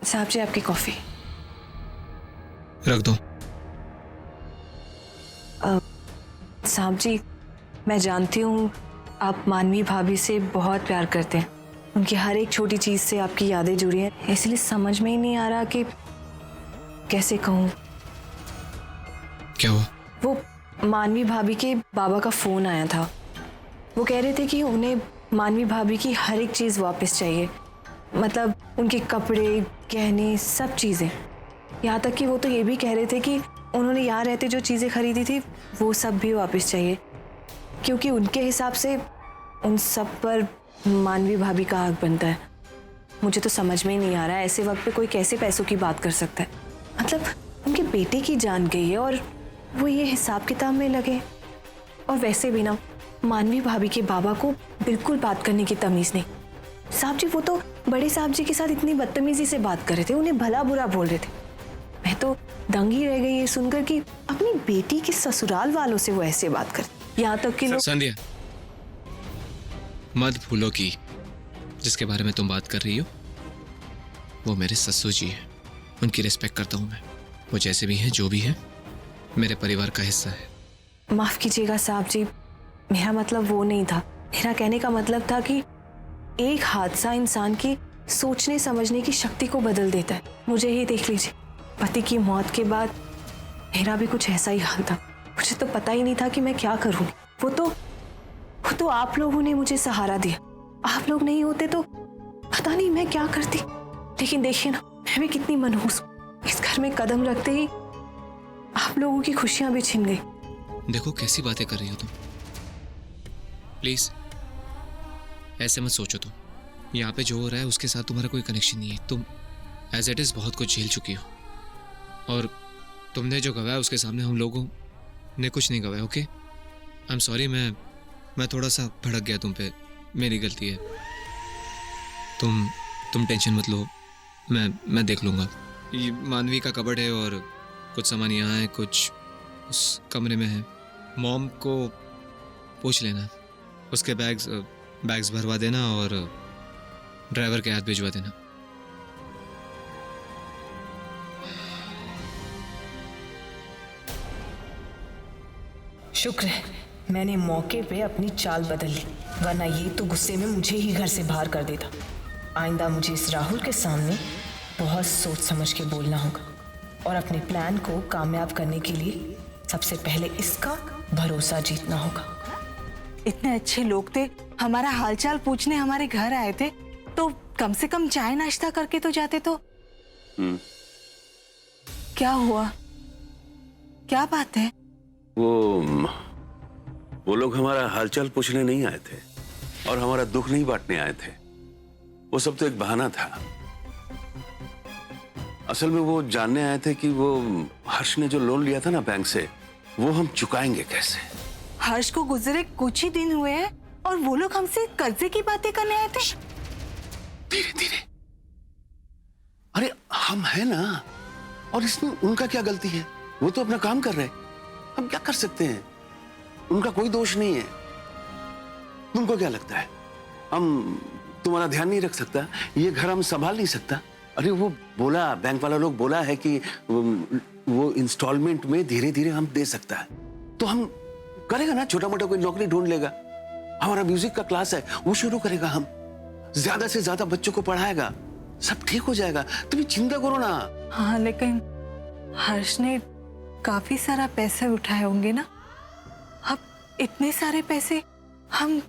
साहब जी आपकी कॉफी रख दो। साहब जी मैं जानती हूँ आप मानवी भाभी से बहुत प्यार करते हैं, उनकी हर एक छोटी चीज से आपकी यादें जुड़ी हैं, इसलिए समझ में ही नहीं आ रहा कि कैसे कहूँ। क्या हुआ? वो मानवी भाभी के बाबा का फोन आया था। वो कह रहे थे कि उन्हें मानवी भाभी की हर एक चीज वापस चाहिए, मतलब उनके कपड़े, गहने, सब चीजें। यहाँ तक कि वो तो ये भी कह रहे थे कि उन्होंने यहाँ रहते जो चीजें खरीदी थी वो सब भी वापस चाहिए, क्योंकि उनके हिसाब से उन सब पर मानवी भाभी का हक बनता है। मुझे तो समझ में ही नहीं आ रहा है ऐसे वक्त पे कोई कैसे पैसों की बात कर सकता है। मतलब उनके बेटे की जान गई है और वो ये हिसाब किताब में लगे। और वैसे भी ना मानवी भाभी के बाबा को बिल्कुल बात करने की तमीज नहीं। साहब जी वो तो बड़े साहब जी के साथ इतनी बदतमीजी से बात कर रहे थे, उन्हें भला बुरा बोल रहे थे। मैं तो दंग ही रह गई ये सुनकर कि अपनी बेटी के ससुराल वालों से वो ऐसे बात करते, यहाँ तक कि लोग। संध्या, मत भूलो कि जिसके बारे में तुम बात कर रही हो वो मेरे ससुर जी हैं। उनकी रिस्पेक्ट करता हूं मैं। वो जैसे भी हैं, जो भी हैं, मेरे परिवार का हिस्सा है। माफ कीजिएगा साहब जी, मेरा मतलब वो नहीं था। मेरा कहने का मतलब था कि एक हादसा इंसान की सोचने समझने की शक्ति को बदल देता है। मुझे ही देख लीजिए, पति की मौत के बाद मेरा भी कुछ ऐसा ही हाल था। मुझे तो पता ही नहीं था कि मैं क्या करूंगी। वो तो आप लोगों ने मुझे सहारा दिया। आप लोग नहीं होते तो पता नहीं मैं क्या करती। लेकिन देखिए ना, मैं भी कितनी मनहूस हूँ। इस घर में कदम रखते ही आप लोगों की खुशियां भी छिन गई। देखो कैसी बातें कर रही हो तुम। प्लीज ऐसे मत सोचो। तुम यहाँ पे जो हो रहा है उसके साथ तुम्हारा कोई कनेक्शन नहीं है। तुम एज इट इज बहुत कुछ झेल चुकी हो और तुमने जो गवाया उसके सामने हम लोगों ने कुछ नहीं गवाया। Okay, I am sorry. मैं थोड़ा सा भड़क गया तुम पे, मेरी गलती है। तुम टेंशन मत लो, मैं देख लूँगा। ये मानवी का कबर्ड है और कुछ सामान यहाँ है, कुछ उस कमरे में है। मॉम को पूछ लेना, उसके बैग्स भरवा देना और ड्राइवर के हाथ भिजवा देना। शुक्र है मैंने मौके पे अपनी चाल बदल ली, वरना ये तो गुस्से में मुझे ही घर से बाहर कर देता। आइंदा मुझे इस राहुल के सामने बहुत सोच समझ के बोलना होगा और अपने प्लान को कामयाब करने के लिए सबसे पहले इसका भरोसा जीतना होगा। इतने अच्छे लोग थे, हमारा हालचाल पूछने हमारे घर आए थे, तो कम से कम चाय नाश्ता करके तो जाते। तो क्या हुआ, क्या बात है? वो लोग हमारा हालचाल पूछने नहीं आए थे और हमारा दुख नहीं बांटने आए थे। वो सब तो एक बहाना था। असल में वो जानने आए थे कि वो हर्ष ने जो लोन लिया था ना बैंक से, वो हम चुकाएंगे कैसे। हर्ष को गुजरे कुछ ही दिन हुए हैं और वो लोग हमसे कर्जे की बातें करने आए थे। धीरे धीरे। अरे हम है ना, और इसमें उनका क्या गलती है? वो तो अपना काम कर रहे हैं, हम क्या कर सकते हैं? उनका कोई दोष नहीं है। तुमको क्या लगता है हम तुम्हारा ध्यान नहीं रख सकता? ये घर हम संभाल नहीं सकता? अरे वो बोला, बैंक वाला लोग बोला है कि वो इंस्टॉलमेंट में धीरे धीरे हम दे सकता है, तो हम करेगा ना। छोटा मोटा कोई नौकरी ढूंढ लेगा। हमारा म्यूजिक का क्लास है, वो शुरू करेगा। हम ज्यादा से ज्यादा बच्चों को पढ़ाएगा, सब ठीक हो जाएगा। तुम चिंता करो ना। हाँ, लेकिन हर्ष ने काफी सारा पैसे उठाए होंगे ना। अब इतने सारे पैसे हम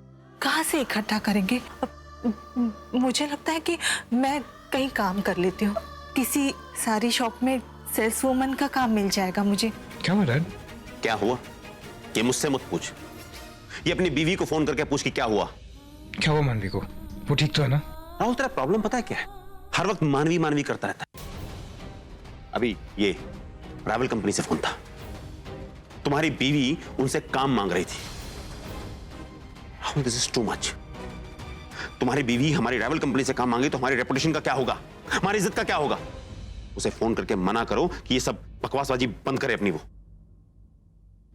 कहाँ से इकट्ठा करेंगे? अब मुझे लगता है कि मैं कहीं काम कर लेती हूँ, किसी सारी शॉप में सेल्स वूमन का काम मिल जाएगा मुझे। क्या हुआ डैड? क्या हुआ ये मुझसे मत पूछ, ये अपनी बीवी को फोन करके पूछ कि क्या हुआ। क्या हुआ मानवी को? वो ठीक तो है ना? राहुल तेरा प्रॉब्लम पता है क्या है? हर वक्त मानवी मानवी करता रहता है। अभी ये ट्रैवल कंपनी से फोन था, तुम्हारी बीवी उनसे काम मांग रही थी। Rahul this is too much. तुम्हारी बीवी हमारी ट्रैवल कंपनी से काम मांगी तो हमारी रेपुटेशन का क्या होगा, हमारी इज्जत का क्या होगा? उसे फोन करके मना करो कि ये सब बकवासबाजी बंद करे अपनी। वो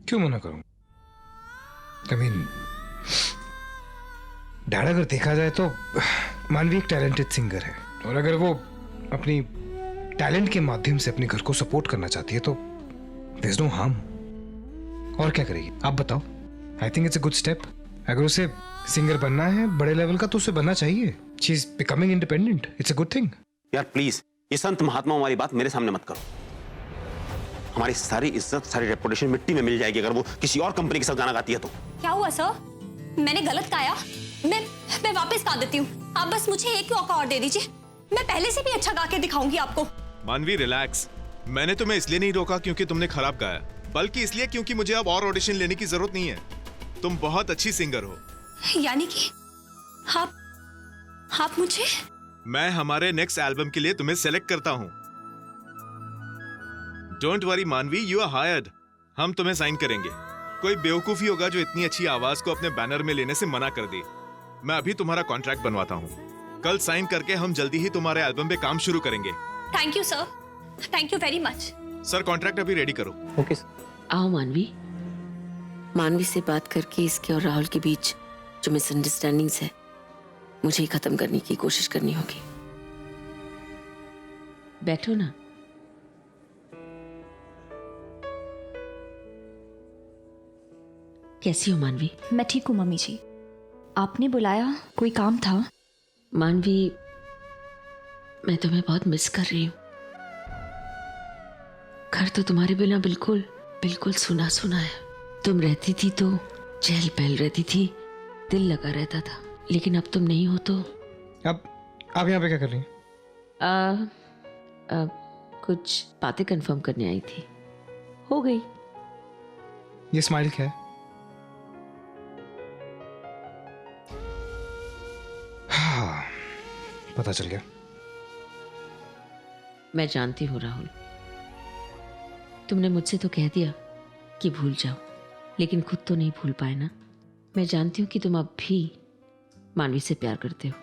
क्यों मना करूं? I mean, डैड अगर देखा जाए तो मानवी एक टैलेंटेड सिंगर है, और अगर वो अपनी टैलेंट के माध्यम से अपने घर को सपोर्ट करना चाहती है तो देयर इज नो हार्म। और क्या करेगी आप बताओ? I think it's a good step. अगर उसे सिंगर बनना है बड़े लेवल का तो उसे बनना चाहिए। She is becoming independent, it's a good thing. यार प्लीज ये संत महात्माओं वाली बात मेरे सामने मत करो। हमारी सारी इज्जत, सारी रेपुटेशन मिट्टी में मिल जाएगी अगर वो किसी और कंपनी के साथ गाना गाती है तो। क्या हुआ सर? मैंने गलत गाया? मैं वापस गा देती हूँ, आप बस मुझे एक मौका और दे दीजिए। मैं पहले से भी अच्छा गा के दिखाऊंगी आपको। मानवी रिलैक्स, मैंने तुम्हें इसलिए नहीं रोका क्योंकि तुमने खराब गाया, बल्कि इसलिए क्योंकि मुझे अब और ऑडिशन लेने की जरूरत नहीं है। तुम बहुत अच्छी सिंगर हो। यानी कि आप मुझे? मैं हमारे नेक्स्ट एल्बम के लिए तुम्हें सेलेक्ट करता हूँ। डोंट वरी मानवी, यू आर हायर्ड। हम तुम्हें साइन करेंगे। कोई बेवकूफी होगा जो इतनी अच्छी आवाज को अपने बैनर में लेने से मना कर दे। मैं अभी तुम्हारा कॉन्ट्रैक्ट बनवाता हूँ। कल साइन करके हम जल्दी ही तुम्हारे एल्बम पे काम शुरू करेंगे। Thank you sir, thank you very much. Sir contract अभी रेडी करो। ओके। आओ मानवी से बात करके इसके और राहुल के बीच जो मिसअंडरस्टैंडिंग्स है मुझे ही खत्म करने की कोशिश करनी होगी। बैठो ना। कैसी हो मानवी? मैं ठीक हूँ मम्मी जी। आपने बुलाया, कोई काम था? मानवी, मैं तुम्हें बहुत मिस कर रही हूँ। घर तो तुम्हारे बिना बिल्कुल बिल्कुल सुना सुना है। तुम रहती थी तो चहल पहल रहती थी, दिल लगा रहता था, लेकिन अब तुम नहीं हो तो। अब आप यहाँ पे क्या कर रही हैं? कुछ बातें कंफर्म करने आई थी। हो गई। ये स्माइल क्या है? हाँ, पता चल गया। मैं जानती हूँ राहुल, तुमने मुझसे तो कह दिया कि भूल जाओ, लेकिन खुद तो नहीं भूल पाए ना। मैं जानती हूँ कि तुम अब भी मानवी से प्यार करते हो।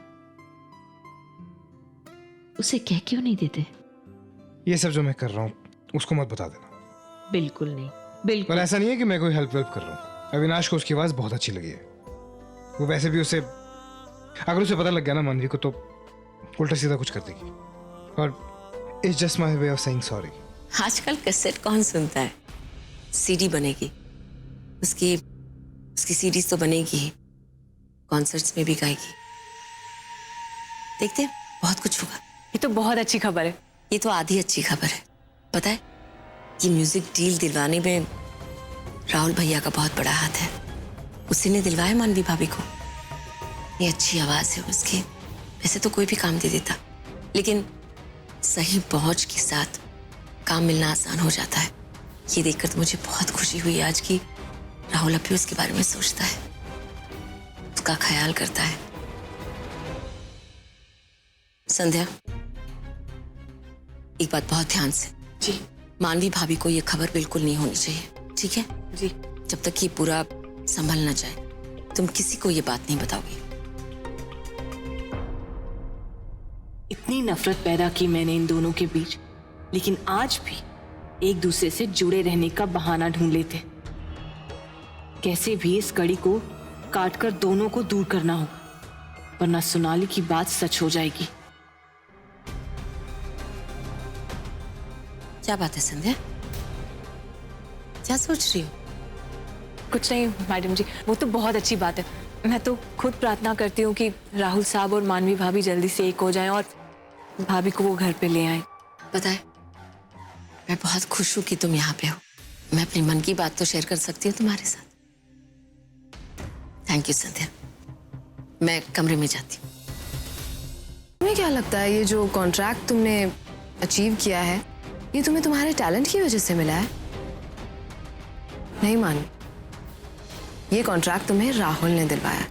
उसे कह क्यों नहीं देते? ये सब जो मैं कर रहा हूँ उसको मत बता देना। बिल्कुल नहीं, बिल्कुल। पर ऐसा नहीं है कि मैं कोई हेल्प कर रहा हूँ। अविनाश को उसकी आवाज बहुत अच्छी लगी है। वो वैसे भी उसे, अगर उसे पता लग गया ना मानवी को, तो उल्टा सीधा कुछ कर देगी। और it's just my way of saying sorry. आजकल कैसेट कौन सुनता है? सीडी बनेगी, उसकी सीडीज तो बनेगी ही, कॉन्सर्ट्स में भी गाएगी। देखते हैं, बहुत कुछ होगा। ये तो बहुत अच्छी खबर है। ये तो आधी अच्छी खबर है। पता है, ये म्यूजिक डील दिलवाने में राहुल भैया का बहुत बड़ा हाथ है। उसी ने दिलवाया मानवी भाभी को। ये अच्छी आवाज है उसकी, वैसे तो कोई भी काम दे देता, लेकिन सही पहुंच के साथ काम मिलना आसान हो जाता है। ये देखकर तो मुझे बहुत खुशी हुई आज की राहुल अब भी उसके बारे में सोचता है, उसका ख्याल करता है। संध्या, एक बात बहुत ध्यान से। जी। मानवी भाभी को ये खबर बिल्कुल नहीं होनी चाहिए, ठीक है? जी। जब तक ये पूरा संभल ना जाए तुम किसी को ये बात नहीं बताओगे। इतनी नफरत पैदा की मैंने इन दोनों के बीच, लेकिन आज भी एक दूसरे से जुड़े रहने का बहाना ढूंढ लेते। कैसे भी इस कड़ी को काटकर दोनों को दूर करना होगा, वरना सोनाली की बात सच हो जाएगी। क्या बात है संध्या? क्या सोच रही हो? कुछ नहीं मैडम जी, वो तो बहुत अच्छी बात है। मैं तो खुद प्रार्थना करती हूँ कि राहुल साहब और मानवी भाभी जल्दी से एक हो जाएं और भाभी को वो घर पे ले आए। पता है, मैं बहुत खुश हूँ कि तुम यहाँ पे हो। मैं अपनी मन की बात तो शेयर कर सकती हूँ तुम्हारे साथ। थैंक यू संध्या। मैं कमरे में जाती हूँ। तुम्हें क्या लगता है ये जो कॉन्ट्रैक्ट तुमने अचीव किया है, ये तुम्हें तुम्हारे टैलेंट की वजह से मिला है? नहीं मानी, ये कॉन्ट्रैक्ट तुम्हें राहुल ने दिलवाया।